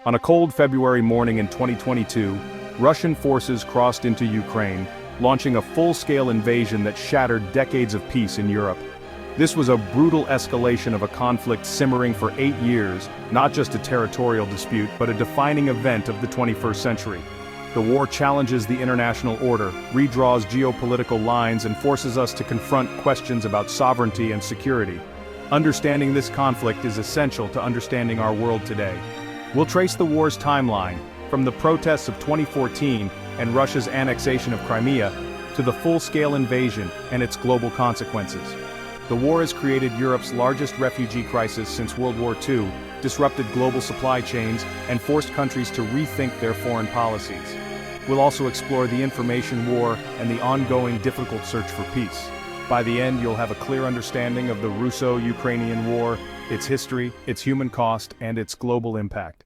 On a cold February morning in 2022, Russian forces crossed into Ukraine, launching a full-scale invasion that shattered decades of peace in Europe. This was a brutal escalation of a conflict simmering for 8 years, not just a territorial dispute but a defining event of the 21st century. The war challenges the international order, redraws geopolitical lines and forces us to confront questions about sovereignty and security. Understanding this conflict is essential to understanding our world today. We'll trace the war's timeline, from the protests of 2014 and Russia's annexation of Crimea, to the full-scale invasion and its global consequences. The war has created Europe's largest refugee crisis since World War II, disrupted global supply chains, and forced countries to rethink their foreign policies. We'll also explore the information war and the ongoing difficult search for peace. By the end, you'll have a clear understanding of the Russo-Ukrainian War, its history, its human cost, and its global impact.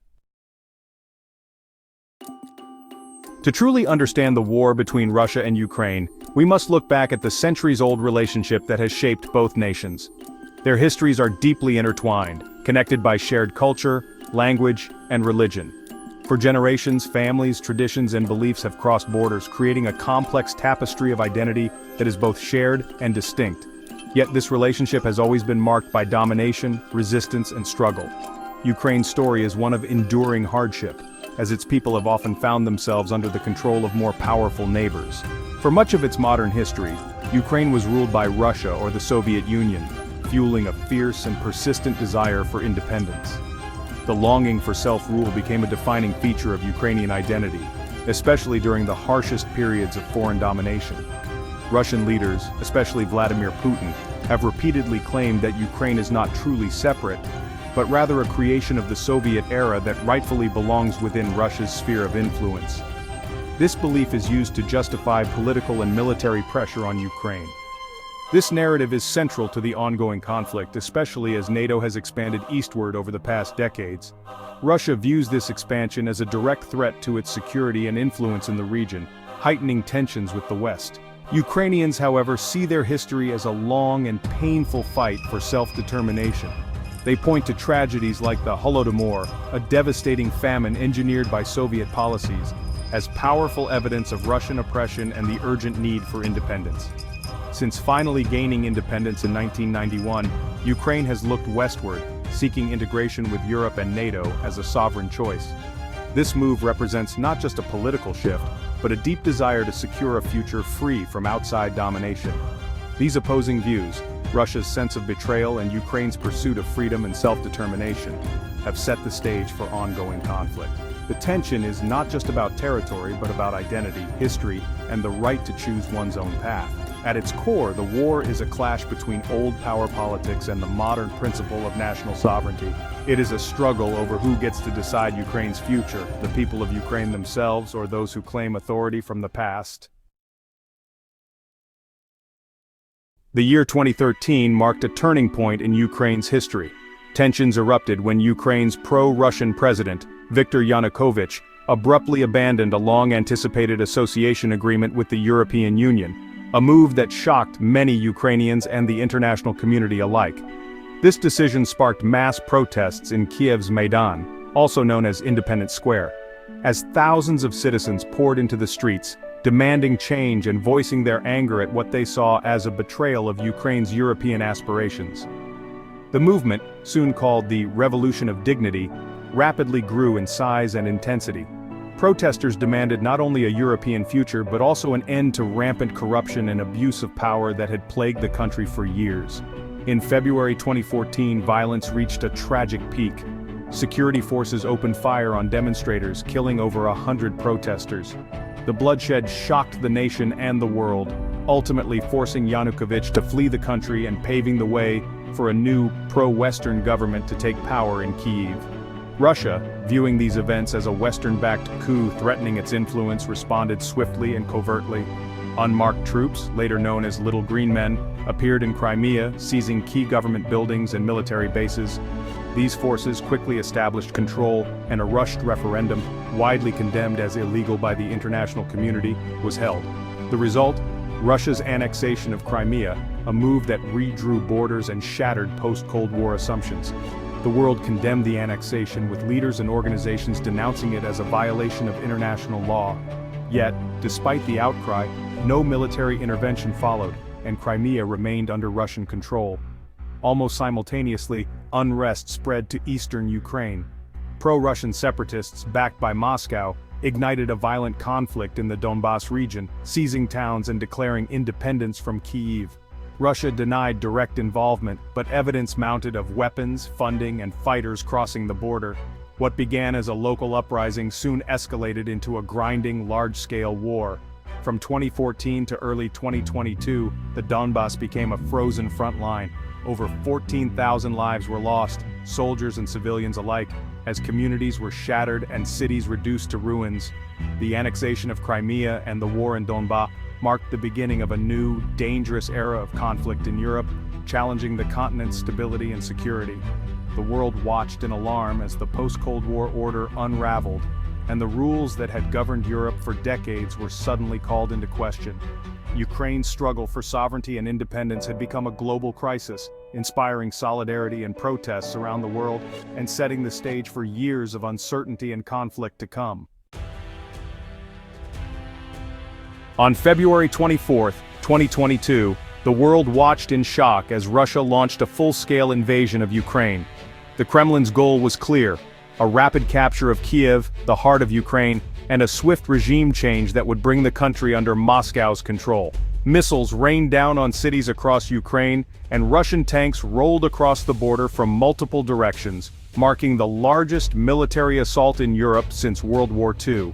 To truly understand the war between Russia and Ukraine, we must look back at the centuries-old relationship that has shaped both nations. Their histories are deeply intertwined, connected by shared culture, language, and religion. For generations, families, traditions, and beliefs have crossed borders, creating a complex tapestry of identity that is both shared and distinct. Yet this relationship has always been marked by domination, resistance, and struggle. Ukraine's story is one of enduring hardship, as its people have often found themselves under the control of more powerful neighbors. For much of its modern history, Ukraine was ruled by Russia or the Soviet Union, fueling a fierce and persistent desire for independence. The longing for self-rule became a defining feature of Ukrainian identity, especially during the harshest periods of foreign domination. Russian leaders, especially Vladimir Putin, have repeatedly claimed that Ukraine is not truly separate, but rather a creation of the Soviet era that rightfully belongs within Russia's sphere of influence. This belief is used to justify political and military pressure on Ukraine. This narrative is central to the ongoing conflict, especially as NATO has expanded eastward over the past decades. Russia views this expansion as a direct threat to its security and influence in the region, heightening tensions with the West. Ukrainians, however, see their history as a long and painful fight for self-determination. They point to tragedies like the Holodomor, a devastating famine engineered by Soviet policies, as powerful evidence of Russian oppression and the urgent need for independence. Since finally gaining independence in 1991, Ukraine has looked westward, seeking integration with Europe and NATO as a sovereign choice. This move represents not just a political shift, but a deep desire to secure a future free from outside domination. These opposing views, Russia's sense of betrayal and Ukraine's pursuit of freedom and self-determination, have set the stage for ongoing conflict. The tension is not just about territory but about identity, history, and the right to choose one's own path. At its core, the war is a clash between old power politics and the modern principle of national sovereignty. It is a struggle over who gets to decide Ukraine's future, the people of Ukraine themselves or those who claim authority from the past. The year 2013 marked a turning point in Ukraine's history. Tensions erupted when Ukraine's pro-Russian president, Viktor Yanukovych, abruptly abandoned a long-anticipated association agreement with the European Union, a move that shocked many Ukrainians and the international community alike. This decision sparked mass protests in Kiev's Maidan, also known as Independence Square, as thousands of citizens poured into the streets, demanding change and voicing their anger at what they saw as a betrayal of Ukraine's European aspirations. The movement, soon called the Revolution of Dignity, rapidly grew in size and intensity. Protesters demanded not only a European future but also an end to rampant corruption and abuse of power that had plagued the country for years. In February 2014, violence reached a tragic peak. Security forces opened fire on demonstrators, killing over 100 protesters. The bloodshed shocked the nation and the world, ultimately forcing Yanukovych to flee the country and paving the way for a new, pro-Western government to take power in Kyiv. Russia, viewing these events as a Western-backed coup threatening its influence, responded swiftly and covertly. Unmarked troops, later known as Little Green Men, appeared in Crimea, seizing key government buildings and military bases. These forces quickly established control, and a rushed referendum, widely condemned as illegal by the international community, was held. The result? Russia's annexation of Crimea, a move that redrew borders and shattered post-Cold War assumptions. The world condemned the annexation, with leaders and organizations denouncing it as a violation of international law. Yet, despite the outcry, no military intervention followed, and Crimea remained under Russian control. Almost simultaneously, unrest spread to eastern Ukraine. Pro-Russian separatists, backed by Moscow, ignited a violent conflict in the Donbas region, seizing towns and declaring independence from Kyiv. Russia denied direct involvement, but evidence mounted of weapons, funding, and fighters crossing the border. What began as a local uprising soon escalated into a grinding, large-scale war. From 2014 to early 2022, the Donbas became a frozen front line. Over 14,000 lives were lost, soldiers and civilians alike, as communities were shattered and cities reduced to ruins. The annexation of Crimea and the war in Donbas marked the beginning of a new, dangerous era of conflict in Europe, challenging the continent's stability and security. The world watched in alarm as the post-Cold War order unraveled, and the rules that had governed Europe for decades were suddenly called into question. Ukraine's struggle for sovereignty and independence had become a global crisis, inspiring solidarity and protests around the world and setting the stage for years of uncertainty and conflict to come. On February 24, 2022, the world watched in shock as Russia launched a full-scale invasion of Ukraine. The Kremlin's goal was clear: a rapid capture of Kyiv, the heart of Ukraine, and a swift regime change that would bring the country under Moscow's control. Missiles rained down on cities across Ukraine, and Russian tanks rolled across the border from multiple directions, marking the largest military assault in Europe since World War II.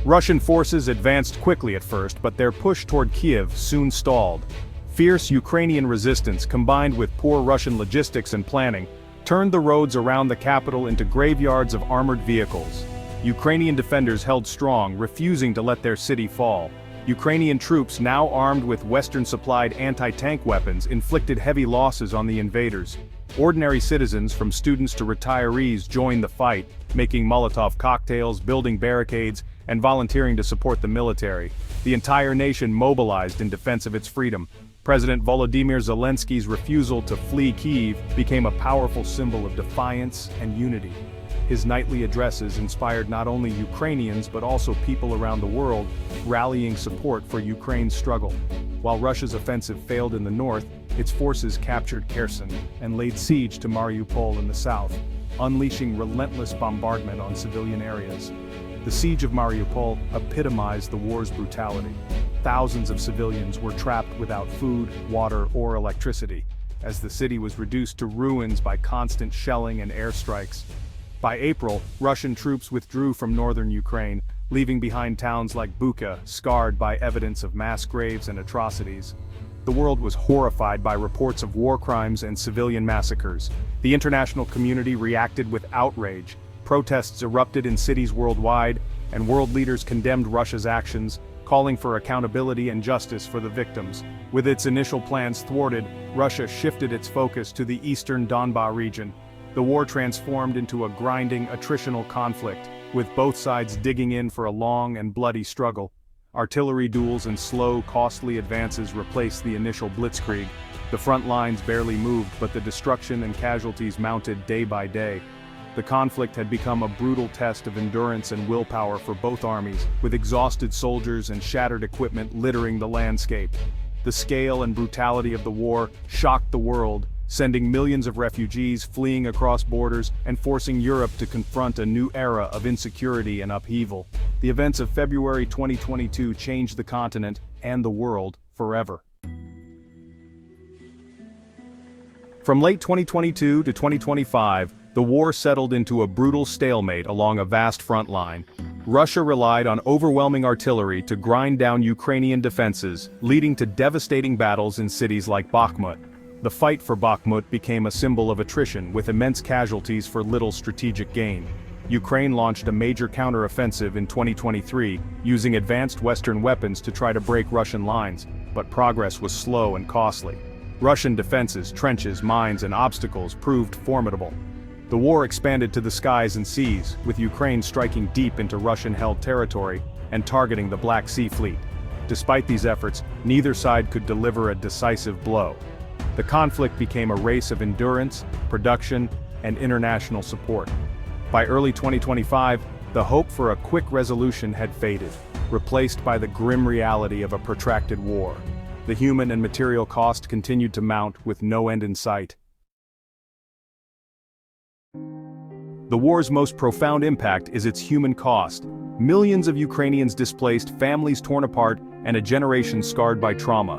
Russian forces advanced quickly at first, but their push toward Kyiv soon stalled. Fierce Ukrainian resistance, combined with poor Russian logistics and planning, turned the roads around the capital into graveyards of armored vehicles. Ukrainian defenders held strong, refusing to let their city fall. Ukrainian troops, now armed with Western-supplied anti-tank weapons, inflicted heavy losses on the invaders. Ordinary citizens, from students to retirees, joined the fight, making Molotov cocktails, building barricades, and volunteering to support the military. The entire nation mobilized in defense of its freedom. President Volodymyr Zelensky's refusal to flee Kyiv became a powerful symbol of defiance and unity. His nightly addresses inspired not only Ukrainians but also people around the world, rallying support for Ukraine's struggle. While Russia's offensive failed in the north, its forces captured Kherson and laid siege to Mariupol in the south, unleashing relentless bombardment on civilian areas. The siege of Mariupol epitomized the war's brutality. Thousands of civilians were trapped without food, water, or electricity, as the city was reduced to ruins by constant shelling and airstrikes. By April, Russian troops withdrew from northern Ukraine, leaving behind towns like Bucha, scarred by evidence of mass graves and atrocities. The world was horrified by reports of war crimes and civilian massacres. The international community reacted with outrage. Protests erupted in cities worldwide, and world leaders condemned Russia's actions, calling for accountability and justice for the victims. With its initial plans thwarted, Russia shifted its focus to the eastern Donbas region. The war transformed into a grinding, attritional conflict, with both sides digging in for a long and bloody struggle. Artillery duels and slow, costly advances replaced the initial blitzkrieg. The front lines barely moved, but the destruction and casualties mounted day by day. The conflict had become a brutal test of endurance and willpower for both armies, with exhausted soldiers and shattered equipment littering the landscape. The scale and brutality of the war shocked the world, sending millions of refugees fleeing across borders and forcing Europe to confront a new era of insecurity and upheaval. The events of February 2022 changed the continent and the world forever. From late 2022 to 2025, the war settled into a brutal stalemate along a vast front line. Russia relied on overwhelming artillery to grind down Ukrainian defenses, leading to devastating battles in cities like Bakhmut. The fight for Bakhmut became a symbol of attrition, with immense casualties for little strategic gain. Ukraine launched a major counter-offensive in 2023, using advanced Western weapons to try to break Russian lines, but progress was slow and costly. Russian defenses, trenches, mines, and obstacles proved formidable. The war expanded to the skies and seas, with Ukraine striking deep into Russian-held territory and targeting the Black Sea Fleet. Despite these efforts, neither side could deliver a decisive blow. The conflict became a race of endurance, production, and international support. By early 2025, the hope for a quick resolution had faded, replaced by the grim reality of a protracted war. The human and material cost continued to mount with no end in sight. The war's most profound impact is its human cost. Millions of Ukrainians displaced, families torn apart, and a generation scarred by trauma.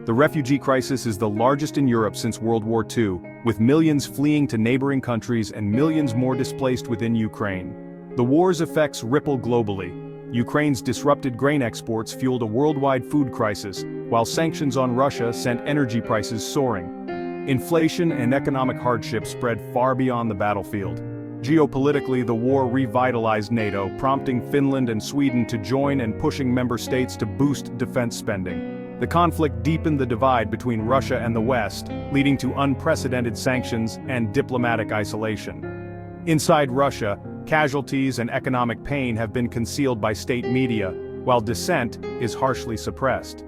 The refugee crisis is the largest in Europe since World War II, with millions fleeing to neighboring countries and millions more displaced within Ukraine. The war's effects ripple globally. Ukraine's disrupted grain exports fueled a worldwide food crisis, while sanctions on Russia sent energy prices soaring. Inflation and economic hardship spread far beyond the battlefield. Geopolitically, the war revitalized NATO, prompting Finland and Sweden to join and pushing member states to boost defense spending. The conflict deepened the divide between Russia and the West, leading to unprecedented sanctions and diplomatic isolation. Inside Russia, casualties and economic pain have been concealed by state media, while dissent is harshly suppressed.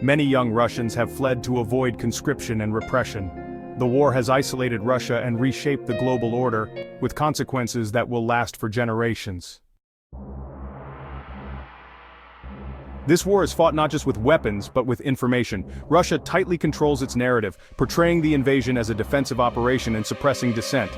Many young Russians have fled to avoid conscription and repression. The war has isolated Russia and reshaped the global order, with consequences that will last for generations. This war is fought not just with weapons, but with information. Russia tightly controls its narrative, portraying the invasion as a defensive operation and suppressing dissent.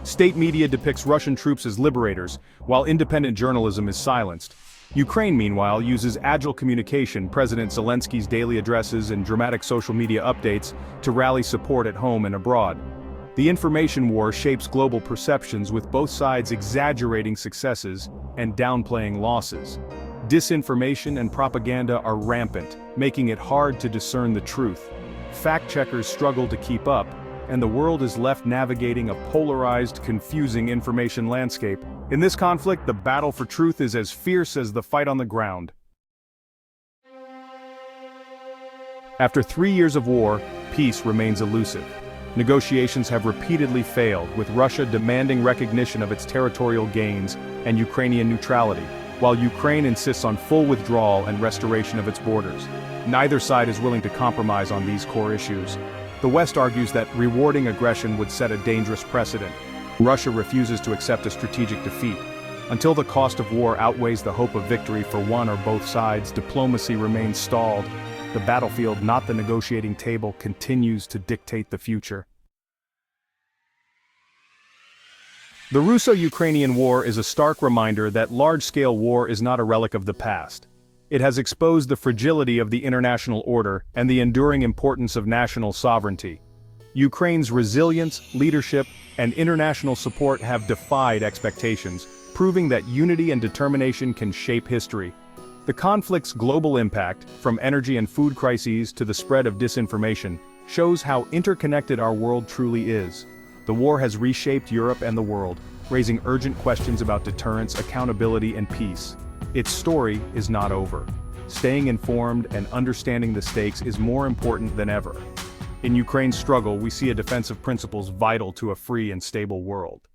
State media depicts Russian troops as liberators, while independent journalism is silenced. Ukraine, meanwhile, uses agile communication, President Zelensky's daily addresses and dramatic social media updates to rally support at home and abroad. The information war shapes global perceptions, with both sides exaggerating successes and downplaying losses. Disinformation and propaganda are rampant, making it hard to discern the truth. Fact-checkers struggle to keep up, and the world is left navigating a polarized, confusing information landscape. In this conflict, the battle for truth is as fierce as the fight on the ground. After 3 years of war, peace remains elusive. Negotiations have repeatedly failed, with Russia demanding recognition of its territorial gains and Ukrainian neutrality, while Ukraine insists on full withdrawal and restoration of its borders. Neither side is willing to compromise on these core issues. The West argues that rewarding aggression would set a dangerous precedent. Russia refuses to accept a strategic defeat. Until the cost of war outweighs the hope of victory for one or both sides, diplomacy remains stalled. The battlefield, not the negotiating table, continues to dictate the future. The Russo-Ukrainian War is a stark reminder that large-scale war is not a relic of the past. It has exposed the fragility of the international order and the enduring importance of national sovereignty. Ukraine's resilience, leadership, and international support have defied expectations, proving that unity and determination can shape history. The conflict's global impact, from energy and food crises to the spread of disinformation, shows how interconnected our world truly is. The war has reshaped Europe and the world, raising urgent questions about deterrence, accountability, and peace. Its story is not over. Staying informed and understanding the stakes is more important than ever. In Ukraine's struggle, we see a defense of principles vital to a free and stable world.